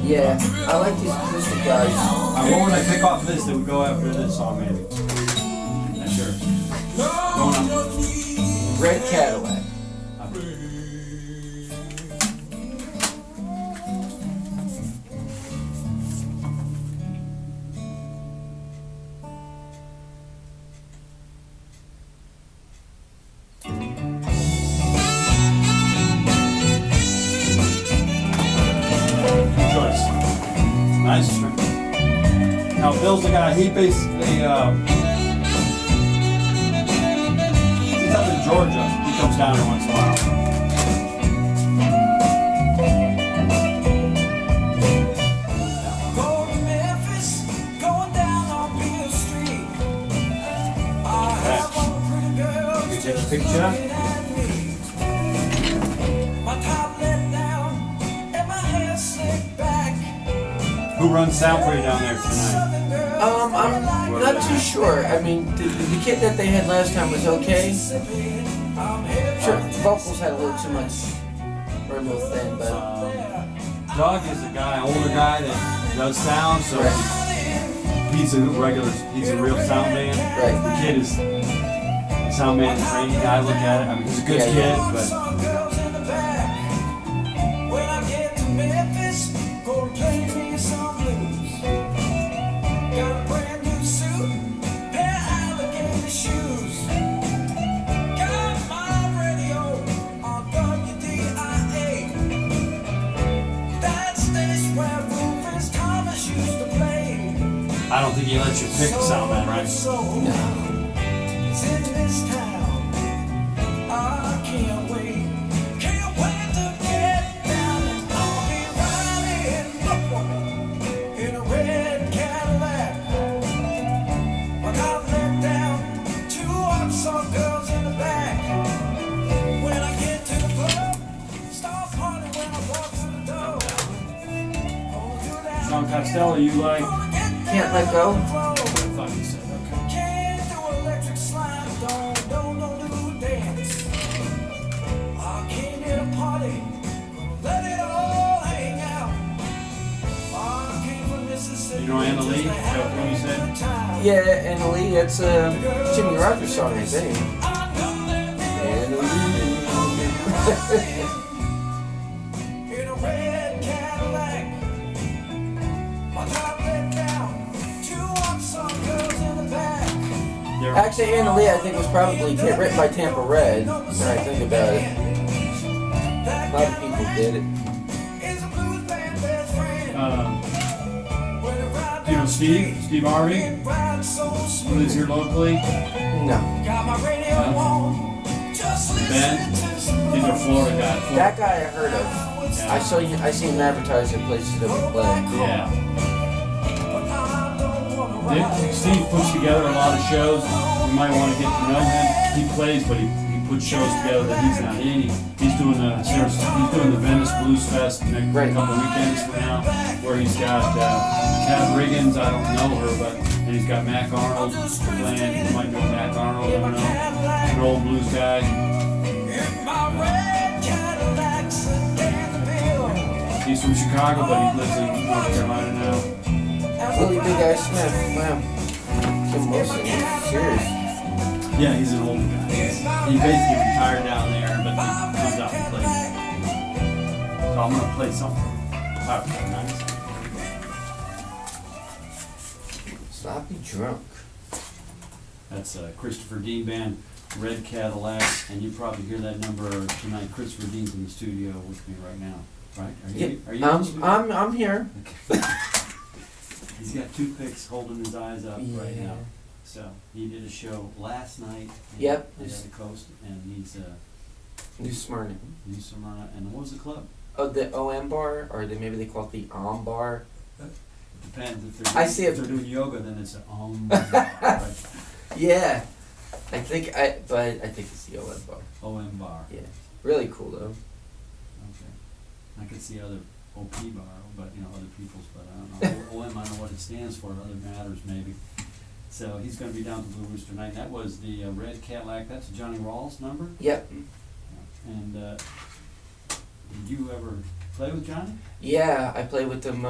Yeah, I like these acoustic guys. What would I pick off this that would go after this song, maybe? Not sure. Going on. Red Cadillac. Nice. Now Bill's the guy, he basically, he's up in Georgia. He comes down here once in a while. Going to Memphis, going down on Beale Street. I have a pretty girl You take a just picture? looking at me. My top let down and my hair slicked back. Who runs sound for you down there tonight? I'm not too sure. I mean, the kid that they had last time was okay. Sure, the vocals had a little too much, or a little thin, but Doug is a guy, older guy that does sound, so he's a real sound man. Right. The kid is a sound man training guy. I look at it. I mean, he's a good kid, but when I get to Memphis, gonna play me some blues. Got a brand new suit, pair of alligator shoes. Got my radio on WDIA. That station where Rufus Thomas used to play. I don't think he lets you pick the sound man, right? It's in this town. I can't wait. Can't wait to get down and I'll be riding in a red Cadillac. I got let down, two awesome girls in the back. When I get to the club, start partying when I walk through the door. Gonna do that. Sean Costello, you like? Can't Let Go. I thought you said, okay. Can't do electric slide, don't do dance. I came here to party, let it all hang out. I came from Mississippi. You know Anna Lee? Is that what you said? Yeah, Anna Lee, that's a Jimmy Rogers song, I think. Anna Lee. In a red Cadillac, my top let down, two awesome girls in the back. Actually, Anna Lee, I think, was probably written by Tampa Red, when I think about it. A lot of people did it. Is a blues band best friend. Do you know Steve Harvey? Who lives here locally? No. Got my radio on, just Ben? listen to some He's a Florida guy. That guy I heard of. I seen him advertised at places that we play. Yeah. Steve puts together a lot of shows. You might want to get to know him. He plays, but he puts shows together that he's not in. He's doing the Venice Blues Fest next couple weekends from now, where he's got Kat Riggins. I don't know her, but and he's got Mac Arnold playing. You might know Mac Arnold. I don't know. An old blues guy. He's from Chicago, but he lives in North Carolina now. Really Big Eye Smith. Wow. Kim Wilson. Serious. Yeah, he's an old guy. He basically retired down there, but he comes out and plays. So I'm gonna play something. Nice. Sloppy Drunk. That's Christopher Dean Band, Red Cadillac, and you probably hear that number tonight. Christopher Dean's in the studio with me right now, right? Are you in the studio? I'm here. Okay. He's got toothpicks holding his eyes up right now. So he did a show last night. Yep. On the Coast, and he's New Smyrna. New Smyrna. And what was the club? Oh, the OM bar, or maybe they call it the bar. It depends. If they're I see if it. they're doing yoga, then it's an right? Yeah, I think it's the OM bar. OM bar. Yeah, really cool though. Okay. I could see other OP bar, but other people's, but I don't know. OM, I don't know what it stands for. Other matters maybe. So he's going to be down to Blue Rooster tonight. That was the Red Cadillac. That's a Johnny Rawls number. Yep. And did you ever play with Johnny? Yeah, I played with him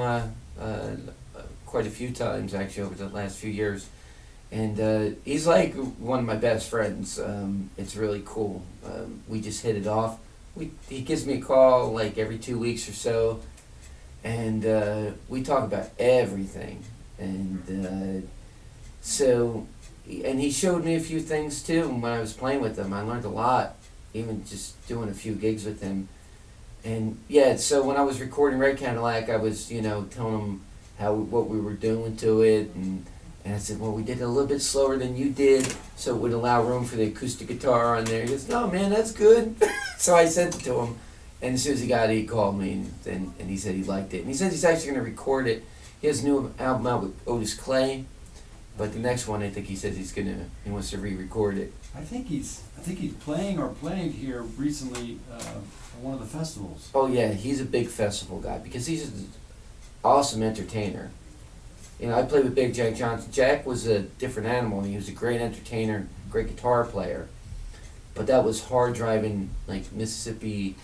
quite a few times actually over the last few years, and he's like one of my best friends. It's really cool. We just hit it off. He gives me a call like every 2 weeks or so, and we talk about everything. And and he showed me a few things too when I was playing with him. I learned a lot, even just doing a few gigs with him. And yeah, so when I was recording Red Cadillac, I was, telling him what we were doing to it, and I said, well, we did it a little bit slower than you did, so it would allow room for the acoustic guitar on there. He goes, no, man, that's good. So I sent it to him, and as soon as he got it, he called me, and he said he liked it. And he said he's actually going to record it. He has a new album out with Otis Clay, but the next one, I think he says he wants to re-record it. I think he's playing or played here recently at one of the festivals. Oh yeah, he's a big festival guy because he's an awesome entertainer. I played with Big Jack Johnson. Jack was a different animal. He was a great entertainer, great guitar player, but that was hard driving, like Mississippi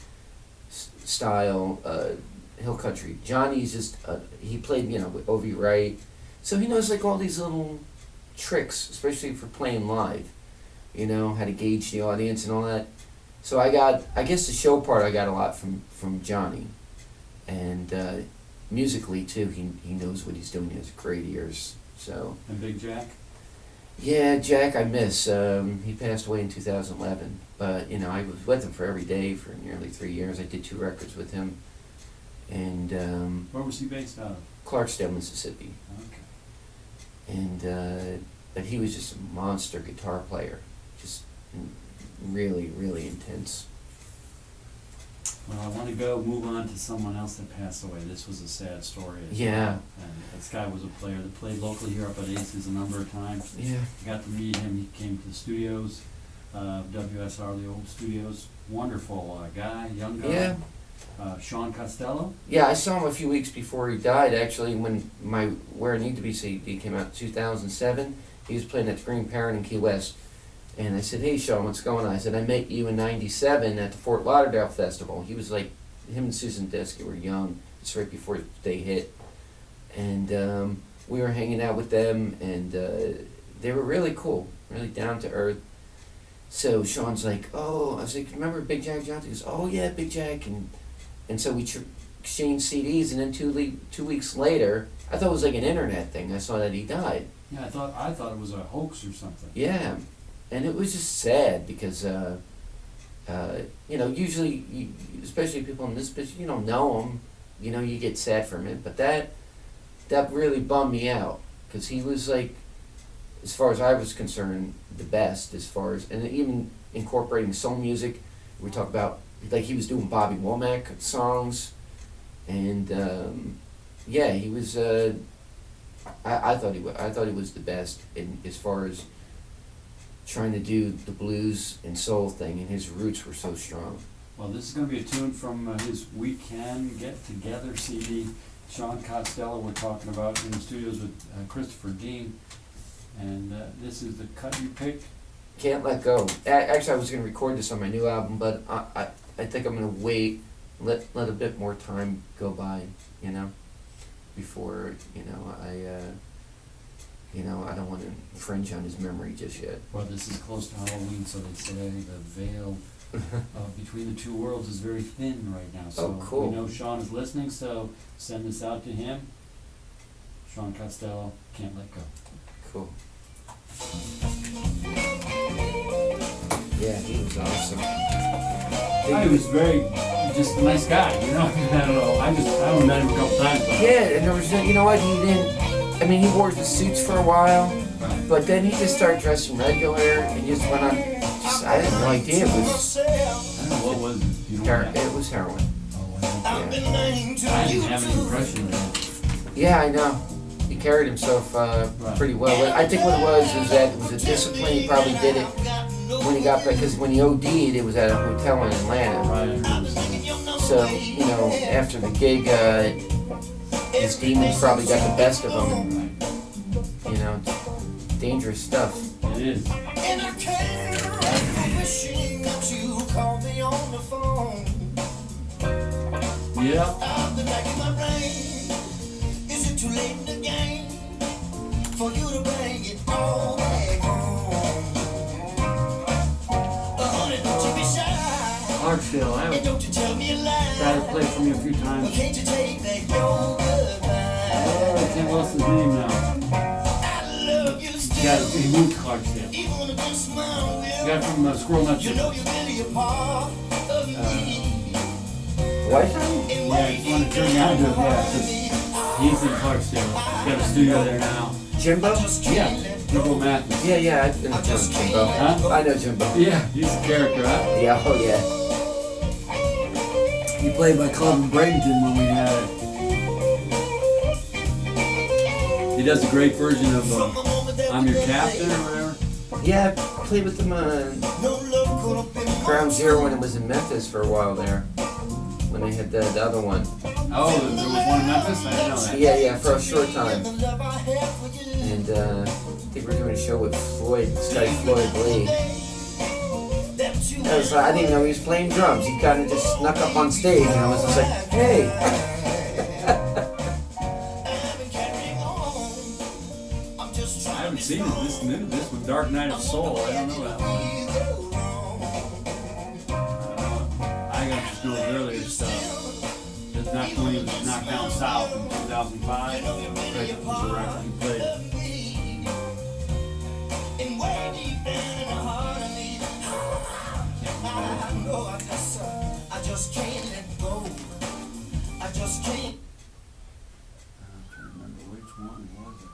style hill country. Johnny's just he played with O.V. Wright, so he knows like all these little tricks, especially for playing live. How to gauge the audience and all that. So I guess the show part I got a lot from Johnny, and musically too, he knows what he's doing. He has great ears. So. And Big Jack? Yeah, Jack I miss. He passed away in 2011, but I was with him for every day for nearly 3 years. I did 2 records with him, and. Where was he based out of? Clarksdale, Mississippi. Okay. And but he was just a monster guitar player, just really, really intense. Well, I want to move on to someone else that passed away. This was a sad story as Yeah. well. And this guy was a player that played locally here up at Aces a number of times. Yeah. I got to meet him. He came to the studios, WSLR, the old studios. Wonderful guy, young guy. Yeah. Sean Costello. Yeah, I saw him a few weeks before he died, actually, when my Where I Need to Be CD came out in 2007. He was playing at the Green Parrot in Key West. And I said, hey, Sean, what's going on? I said, I met you in '97 at the Fort Lauderdale Festival. He was like, him and Susan Desky were young. It's right before they hit. And we were hanging out with them, and they were really cool, really down to earth. So Sean's like, oh, I was like, remember Big Jack Johnson? He goes, oh, yeah, Big Jack. And so we exchanged CDs, and then two weeks later, I thought it was like an internet thing. I saw that he died. Yeah, I thought it was a hoax or something. Yeah. And it was just sad because, usually, especially people in this business, you don't know them, you get sad for a minute. But that really bummed me out because he was like, as far as I was concerned, the best as far as, and even incorporating soul music. We talk about, like he was doing Bobby Womack songs, and he was. I thought he was the best in as far as trying to do the blues and soul thing, and his roots were so strong. Well, this is going to be a tune from his We Can Get Together CD. Sean Costello we're talking about in the studios with Christopher Dean, and this is the cut you picked. Can't Let Go. Actually, I was going to record this on my new album, but I think I'm going to wait, let a bit more time go by, before, I don't want to infringe on his memory just yet. Well, this is close to Halloween, so they say the veil between the two worlds is very thin right now. So cool. We know Sean is listening, so send this out to him. Sean Costello, Can't Let Go. Cool. Yeah, he was awesome. He was just a nice guy, I don't know. I haven't met him a couple times. Yeah, and there was, he didn't. He wore the suits for a while, but then he just started dressing regular and just went on. I had no idea. It was. I don't know what was it. It was heroin. Yeah. I didn't have any impression of it. Yeah, I know. He carried himself pretty well. I think what it was is that it was a discipline. He probably did it when he got back, because when he OD'd, it was at a hotel in Atlanta. Right. So, after the gig, his demons probably got the best of him. Dangerous stuff. It is. And I came wishing that you called me on the phone. Yeah. I'll be back in my brain. Is it too late in the game for you to bring it all back home? Honey, don't you be shy. Clarksdale, I And don't you tell me a lie. tried to play for me a few times. Can't you take back your goodbye? Oh, I can't what's his name now. I love you Yeah, still. he moved to Clarksdale. Even when I just smile, The guy from Squirrel Nut you Chicken. know you're really a part of me. What? Yeah, he's one of the turn on to it, yeah. 'Cause he's in Clarksdale. He's got a studio there now. Jimbo? Yeah, Jimbo Mathis. Yeah, I've been to Jimbo. Huh? I know Jimbo. Yeah, he's a character, huh? Yeah, oh yeah. He played by Club in Bradenton when we had it. He does a great version of I'm Your Captain or whatever. Yeah, I played with them on Ground Zero when it was in Memphis for a while there. When they had the other one. Oh, there was one in Memphis? I didn't know that. Yeah, for a short time. And I think we're doing a show with Floyd, this guy Floyd Lee. I didn't know he was playing drums. He kind of just snuck up on stage and I was just like, hey. I haven't seen it. This was Dark Night of Soul. I don't know that one. I got just know his earlier stuff. That's not when he was knocked down south in 2005. That was the record he played. I just can't let go. I just can't. I'm trying to remember which one was it.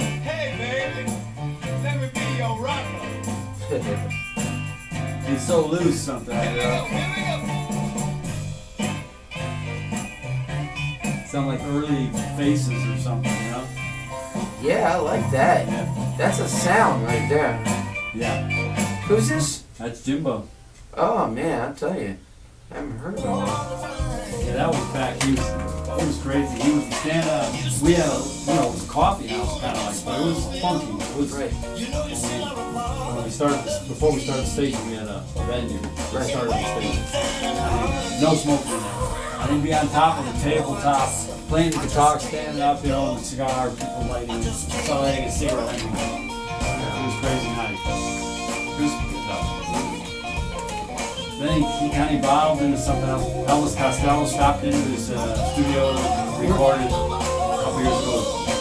Hey, baby, let me be your rocker. He's so loose sometimes. Sound like early Faces or something, you know? Yeah, I like that. Yeah. That's a sound right there. Yeah. Who's this? That's Jimbo. Oh man, I'll tell you. I haven't heard of him. Yeah, that was back. He was crazy. He was stand up. We had it was a coffee house kind of like, but it was funky. It was Right. when we started before we started the station. We had a venue. We Right. started the station. No smoking in there. I didn't be on top of the tabletop playing the guitar, standing up, with a cigar, people lighting a cigarette. It was crazy night. It was good though. Then he kind of evolved into something else. Elvis Costello stopped into his studio, recorded a couple years ago.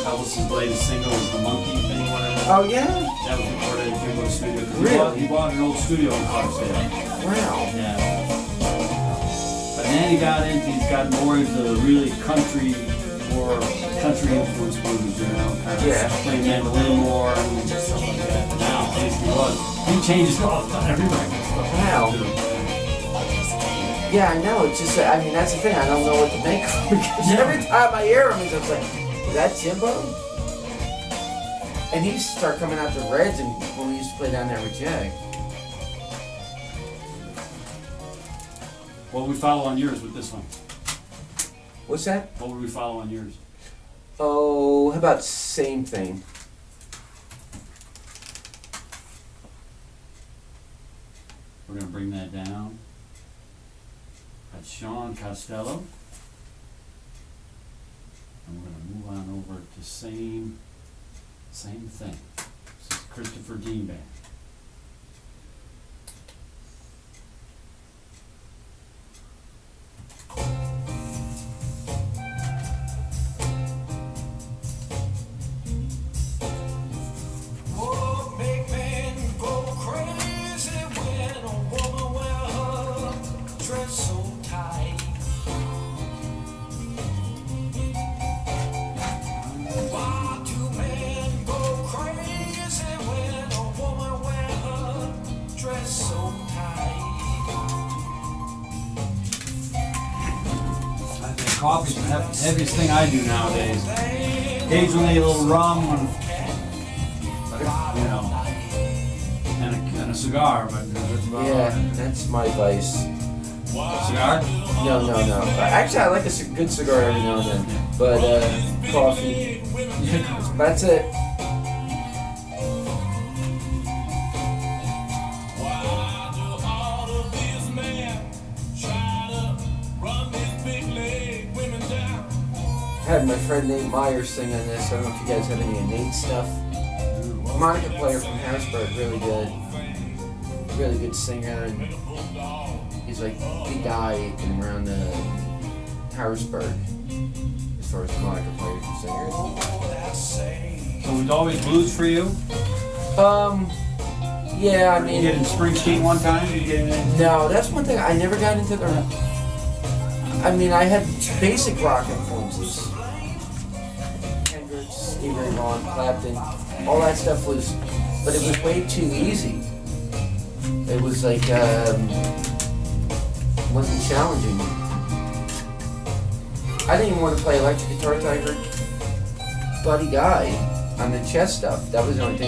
Elvis's latest single was the Monkey thing, whatever. Oh yeah? That was recorded at Jimbo's studio. 'Cause Really? He bought an old studio in Costello. Wow. Yeah. But then he's got more into really country influenced blues, kind of Yeah. playing mandolin more and stuff like that. Now, he changes all the time, everybody. Wow. Yeah, I know. It's just, I mean, that's the thing. I don't know what to make of him because every time I hear him, he's just like, is that Jimbo? And he used to start coming out to Reds and when we used to play down there with Jag. What would we follow on yours with this one? What's that? What would we follow on yours? Oh, how about Same Thing? We're going to bring that down. That's Sean Costello. And we're going to move on over to Same Thing. This is Christopher Dean Band. Oh, big man go crazy when a woman wear her dress so tight. Why do men go crazy when a woman wear her dress so tight? I think coffee's the heaviest thing I do nowadays. Occasionally a little rum and a cigar, but Yeah, that's my vice. cigar? No. Actually, I like a good cigar every now and then. But coffee, that's it. had my friend Nate Myers sing on this. I don't know if you guys have any of Nate's stuff. Harmonica player from Harrisburg, really good singer, and he's like the guy in around Harrisburg as far as harmonica players and singers. So it was always blues for you? Yeah, I You mean, did in Springsteen one time? You did in... no, that's one thing I never got into the. I mean, I had basic rock influences. Hendrix, Stevie Ray Vaughan, Clapton, all that stuff was, but it was way too easy. It was like, wasn't challenging. I didn't even want to play electric guitar until I heard Buddy Guy on the chess stuff. That was the only thing